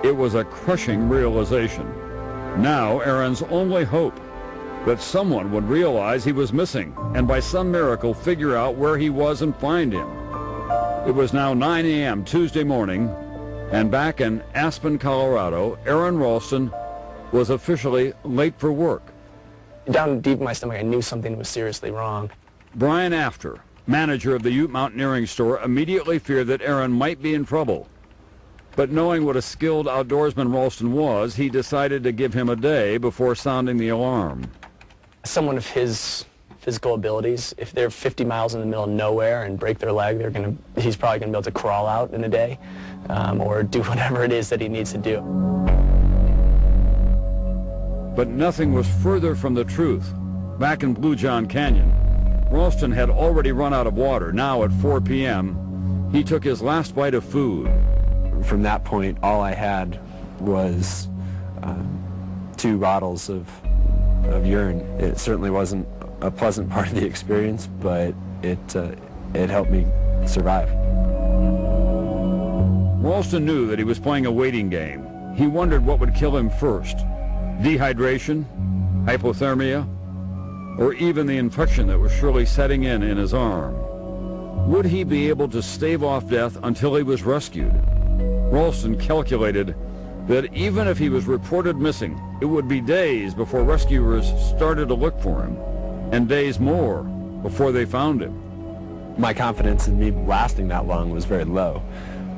It was a crushing realization. Now Aaron's only hope, that someone would realize he was missing and by some miracle figure out where he was and find him. It was now 9 a.m. Tuesday morning, and back in Aspen, Colorado, Aaron Ralston was officially late for work. Down deep in my stomach, I knew something was seriously wrong. Brian After, manager of the Ute Mountaineering store, immediately feared that Aaron might be in trouble. But knowing what a skilled outdoorsman Ralston was, he decided to give him a day before sounding the alarm. Someone of his physical abilities, if they're 50 miles in the middle of nowhere and break their leg, he's probably going to be able to crawl out in a day or do whatever it is that he needs to do. But nothing was further from the truth. Back in Blue John Canyon, Ralston had already run out of water. Now at 4 p.m., he took his last bite of food. From that point, all I had was 2 bottles of urine. It certainly wasn't a pleasant part of the experience, but it helped me survive. Ralston knew that he was playing a waiting game. He wondered what would kill him first: dehydration, hypothermia, or even the infection that was surely setting in his arm. Would he be able to stave off death until he was rescued? Ralston calculated that even if he was reported missing, it would be days before rescuers started to look for him, and days more before they found him. My confidence in me lasting that long was very low.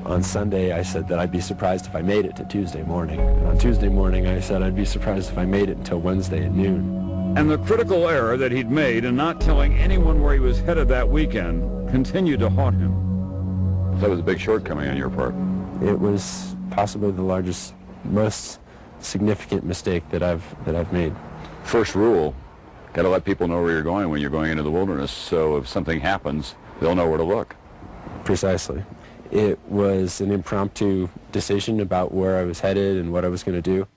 On Sunday, I said that I'd be surprised if I made it to Tuesday morning. And on Tuesday morning, I said I'd be surprised if I made it until Wednesday at noon. And the critical error that he'd made in not telling anyone where he was headed that weekend continued to haunt him. That was a big shortcoming on your part. It was possibly the largest, most significant mistake that I've made. First rule, got to let people know where you're going when you're going into the wilderness, so if something happens, they'll know where to look. Precisely. It was an impromptu decision about where I was headed and what I was going to do.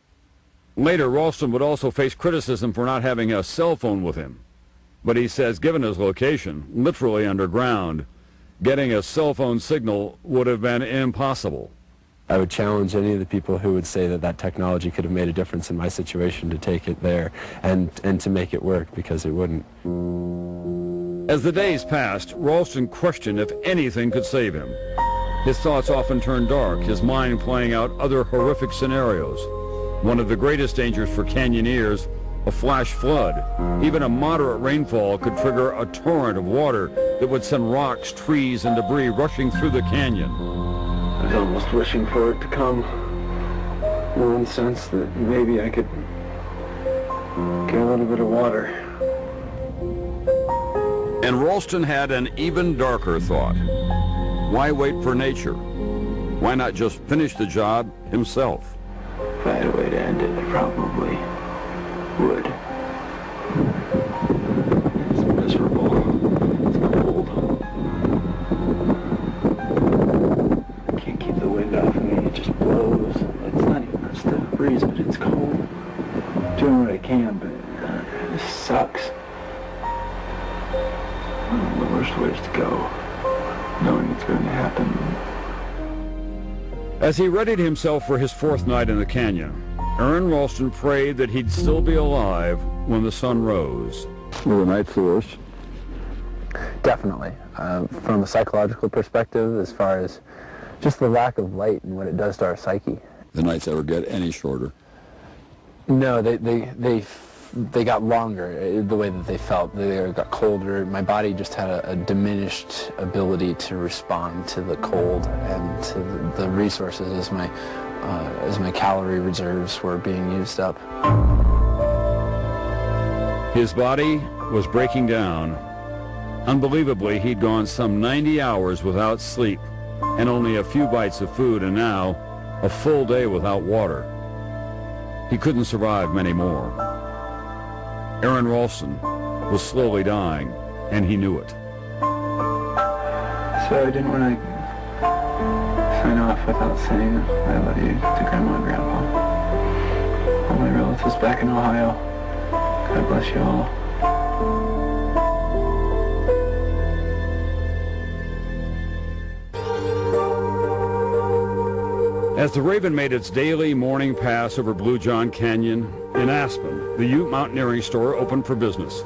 Later, Ralston would also face criticism for not having a cell phone with him. But he says, given his location, literally underground, getting a cell phone signal would have been impossible. I would challenge any of the people who would say that that technology could have made a difference in my situation to take it there and to make it work, because it wouldn't. As the days passed, Ralston questioned if anything could save him. His thoughts often turned dark, his mind playing out other horrific scenarios. One of the greatest dangers for canyoneers, a flash flood. Even a moderate rainfall could trigger a torrent of water that would send rocks, trees, and debris rushing through the canyon. I was almost wishing for it to come, in the sense that maybe I could get a little bit of water. And Ralston had an even darker thought. Why wait for nature? Why not just finish the job himself? If I had a way to end it, I probably would. It's miserable. It's cold. I can't keep the wind off of me. It just blows. It's not even a stiff breeze, but it's cold. I'm doing what I can, but this sucks. One of the worst ways to go, knowing it's going to happen. As he readied himself for his 4th night in the canyon, Aaron Ralston prayed that he'd still be alive when the sun rose. Were the nights the worst? Definitely. From a psychological perspective, as far as just the lack of light and what it does to our psyche. The nights ever get any shorter? No, they got longer, the way that they felt. They got colder. My body just had a diminished ability to respond to the cold and to the resources as my calorie reserves were being used up. His body was breaking down. Unbelievably, he'd gone some 90 hours without sleep and only a few bites of food, and now a full day without water. He couldn't survive many more. Aaron Ralston was slowly dying, and he knew it. So I didn't want to sign off without saying I love you to Grandma and Grandpa. All my relatives back in Ohio. God bless you all. As the Raven made its daily morning pass over Blue John Canyon, in Aspen, the Ute Mountaineering store opened for business.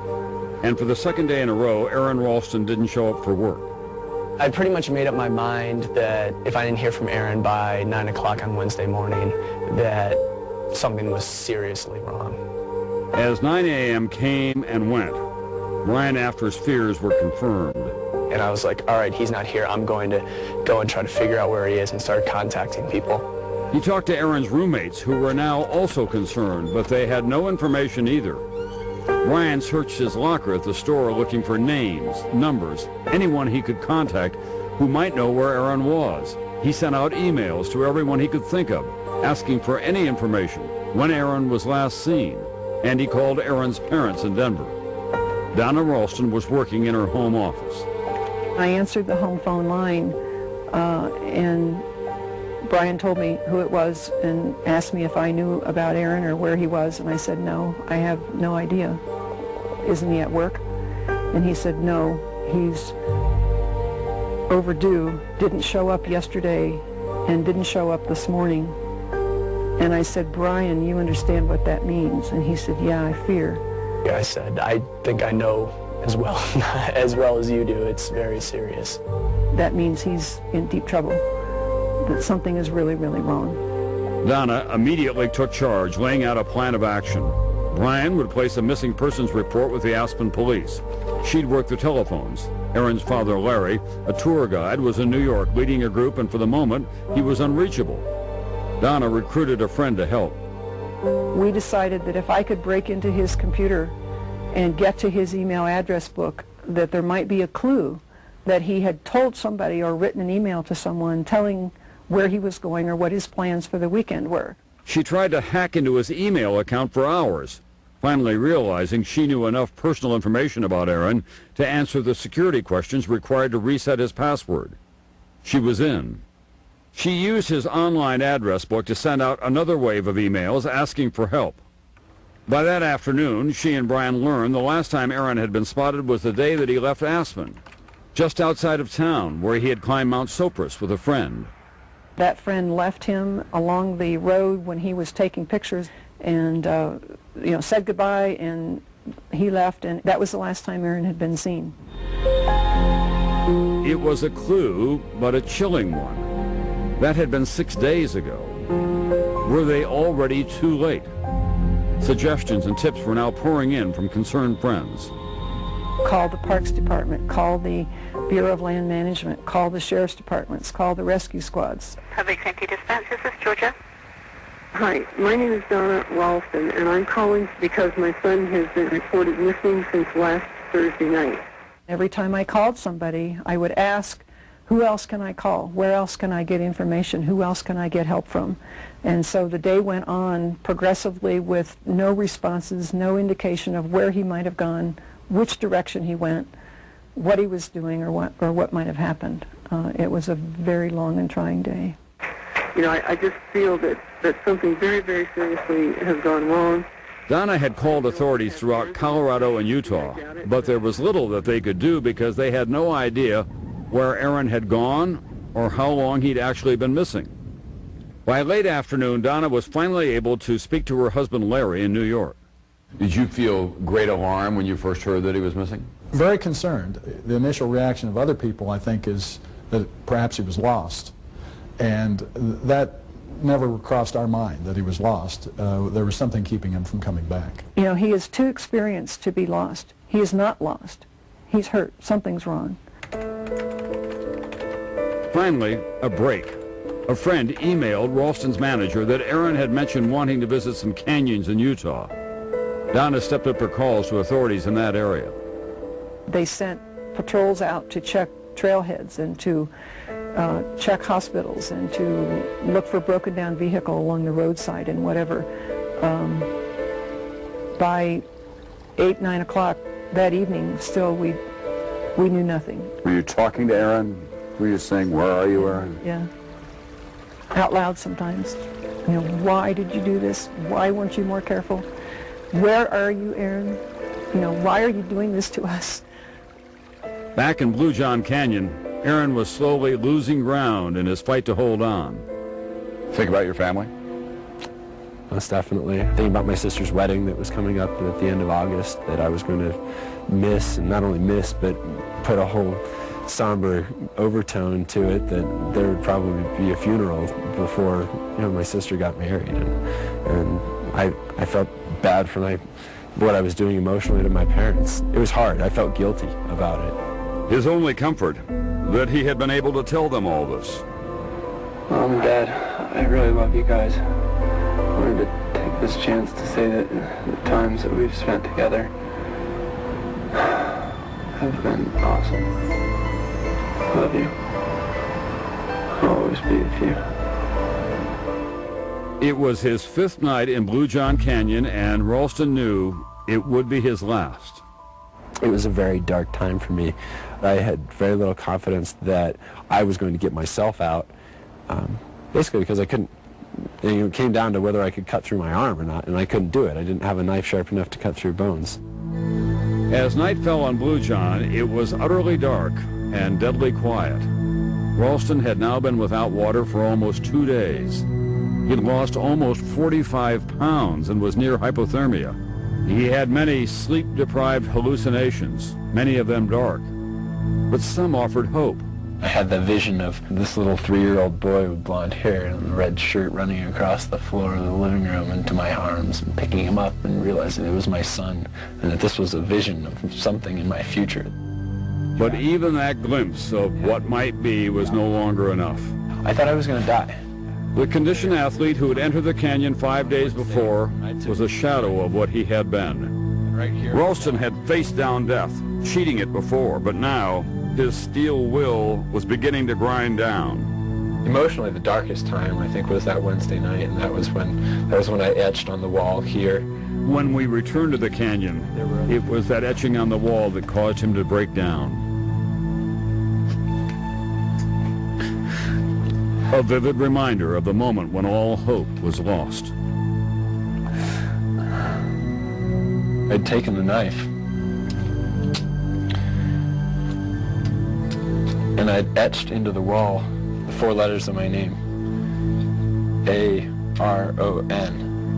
And for the second day in a row, Aaron Ralston didn't show up for work. I pretty much made up my mind that if I didn't hear from Aaron by 9 o'clock on Wednesday morning, that something was seriously wrong. As 9 a.m. came and went, Brian After's fears were confirmed. And I was like, all right, he's not here. I'm going to go and try to figure out where he is and start contacting people. He talked to Aaron's roommates, who were now also concerned, but they had no information either. Brian searched his locker at the store looking for names, numbers, anyone he could contact who might know where Aaron was. He sent out emails to everyone he could think of, asking for any information, when Aaron was last seen, and he called Aaron's parents in Denver. Donna Ralston was working in her home office. I answered the home phone line, and Brian told me who it was and asked me if I knew about Aaron or where he was, and I said, no, I have no idea. Isn't he at work? And he said, no, he's overdue, didn't show up yesterday and didn't show up this morning. And I said, Brian, you understand what that means? And he said, yeah, I fear. Yeah, I said, I think I know as well as you do. It's very serious. That means he's in deep trouble, that something is really, really wrong. Donna immediately took charge, laying out a plan of action. Brian would place a missing persons report with the Aspen police. She'd work the telephones. Aaron's father, Larry, a tour guide, was in New York leading a group, and for the moment, he was unreachable. Donna recruited a friend to help. We decided that if I could break into his computer and get to his email address book, that there might be a clue that he had told somebody or written an email to someone telling where he was going or what his plans for the weekend were. She tried to hack into his email account for hours, finally realizing she knew enough personal information about Aaron to answer the security questions required to reset his password. She was in. She used his online address book to send out another wave of emails asking for help. By that afternoon, she and Brian learned the last time Aaron had been spotted was the day that he left Aspen, just outside of town, where he had climbed Mount Sopris with a friend. That friend left him along the road when he was taking pictures and, said goodbye, and he left, and that was the last time Aaron had been seen. It was a clue, but a chilling one. That had been 6 days ago. Were they already too late? Suggestions and tips were now pouring in from concerned friends. Call the Parks Department, call the Bureau of Land Management, call the Sheriff's Departments, call the rescue squads. Public Safety Dispatch, this is Georgia. Hi, my name is Donna Ralston, and I'm calling because my son has been reported missing since last Thursday night. Every time I called somebody, I would ask, who else can I call? Where else can I get information? Who else can I get help from? And so the day went on progressively with no responses, no indication of where he might have gone, which direction he went, what he was doing, or what might have happened. It was a very long and trying day. You know, I just feel that something very, very seriously has gone wrong. Donna had called authorities throughout Colorado and Utah, but there was little that they could do because they had no idea where Aaron had gone or how long he'd actually been missing. By late afternoon, Donna was finally able to speak to her husband Larry in New York. Did you feel great alarm when you first heard that he was missing? Very concerned. The initial reaction of other people, I think, is that perhaps he was lost. And that never crossed our mind, that he was lost. There was something keeping him from coming back. You know, he is too experienced to be lost. He is not lost. He's hurt. Something's wrong. Finally, a break. A friend emailed Ralston's manager that Aaron had mentioned wanting to visit some canyons in Utah. Donna stepped up her calls to authorities in that area. They sent patrols out to check trailheads and to check hospitals and to look for broken down vehicle along the roadside and whatever. By 8, 9 o'clock that evening, still we knew nothing. Were you talking to Aaron? Were you saying, where are you, Aaron? Yeah. Out loud sometimes. You know, why did you do this? Why weren't you more careful? Where are you, Aaron? You know, why are you doing this to us? Back in Blue John Canyon, Aaron was slowly losing ground in his fight to hold on. Think about your family? Most definitely. Thinking about my sister's wedding that was coming up at the end of August that I was going to miss, and not only miss, but put a whole somber overtone to it, that there would probably be a funeral before, you know, my sister got married, and I felt bad for what I was doing emotionally to my parents. It was hard. I felt guilty about it. His only comfort, that he had been able to tell them all this. Mom and Dad, I really love you guys. I wanted to take this chance to say that the times that we've spent together have been awesome. I love you. I'll always be with you. It was his 5th night in Blue John Canyon, and Ralston knew it would be his last. It was a very dark time for me. I had very little confidence that I was going to get myself out, basically because I couldn't. It came down to whether I could cut through my arm or not, and I couldn't do it. I didn't have a knife sharp enough to cut through bones. As night fell on Blue John, it was utterly dark and deadly quiet. Ralston had now been without water for almost 2 days. He'd lost almost 45 pounds and was near hypothermia. He had many sleep-deprived hallucinations, many of them dark, but some offered hope. I had the vision of this little 3-year-old boy with blonde hair and a red shirt running across the floor of the living room into my arms and picking him up and realizing it was my son and that this was a vision of something in my future. But even that glimpse of what might be was no longer enough. I thought I was going to die. The conditioned athlete who had entered the canyon 5 days before was a shadow of what he had been. Ralston had faced down death, cheating it before, but now his steel will was beginning to grind down. Emotionally, the darkest time, I think, was that Wednesday night, and that was when I etched on the wall here. When we returned to the canyon, it was that etching on the wall that caused him to break down. A vivid reminder of the moment when all hope was lost. I'd taken the knife, and I'd etched into the wall the 4 letters of my name. A-R-O-N,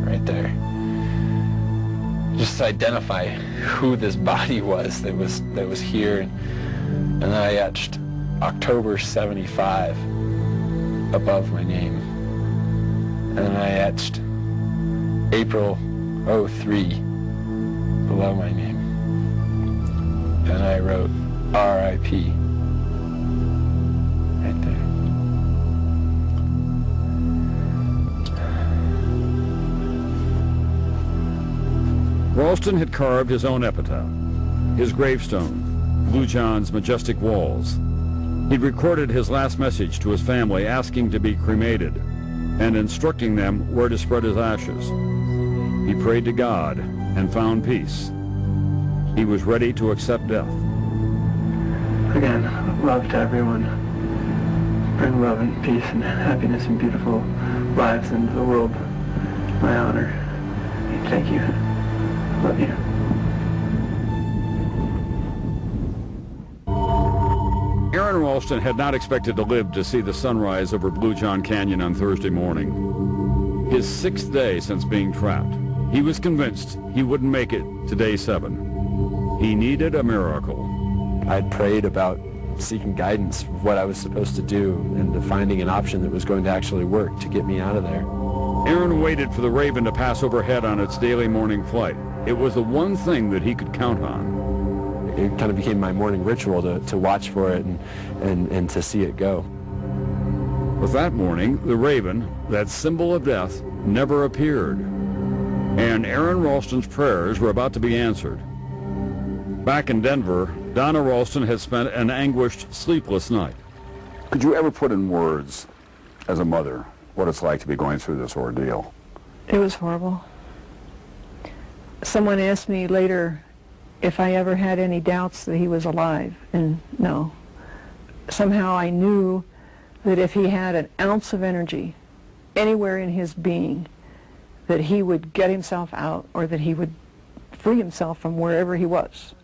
right there. Just to identify who this body was that was here. And then I etched October 75 above my name. And then I etched April 03 below my name. And I wrote R.I.P. right there. Ralston had carved his own epitaph, his gravestone, Blue John's majestic walls. He'd recorded his last message to his family asking to be cremated and instructing them where to spread his ashes. He prayed to God and found peace. He was ready to accept death. Again, love to everyone. Bring love and peace and happiness and beautiful lives into the world. My honor. Thank you. Love you. Aaron Ralston had not expected to live to see the sunrise over Blue John Canyon on Thursday morning. His 6th day since being trapped. He was convinced he wouldn't make it to day 7. He needed a miracle. I'd prayed about seeking guidance of what I was supposed to do and to finding an option that was going to actually work to get me out of there. Aaron waited for the Raven to pass overhead on its daily morning flight. It was the one thing that he could count on. It kind of became my morning ritual to watch for it and to see it go. But that morning, the Raven, that symbol of death, never appeared. And Aaron Ralston's prayers were about to be answered. Back in Denver, Donna Ralston had spent an anguished, sleepless night. Could you ever put in words, as a mother, what it's like to be going through this ordeal? It was horrible. Someone asked me later if I ever had any doubts that he was alive, and no. Somehow I knew that if he had an ounce of energy anywhere in his being, that he would get himself out or that he would free himself from wherever he was.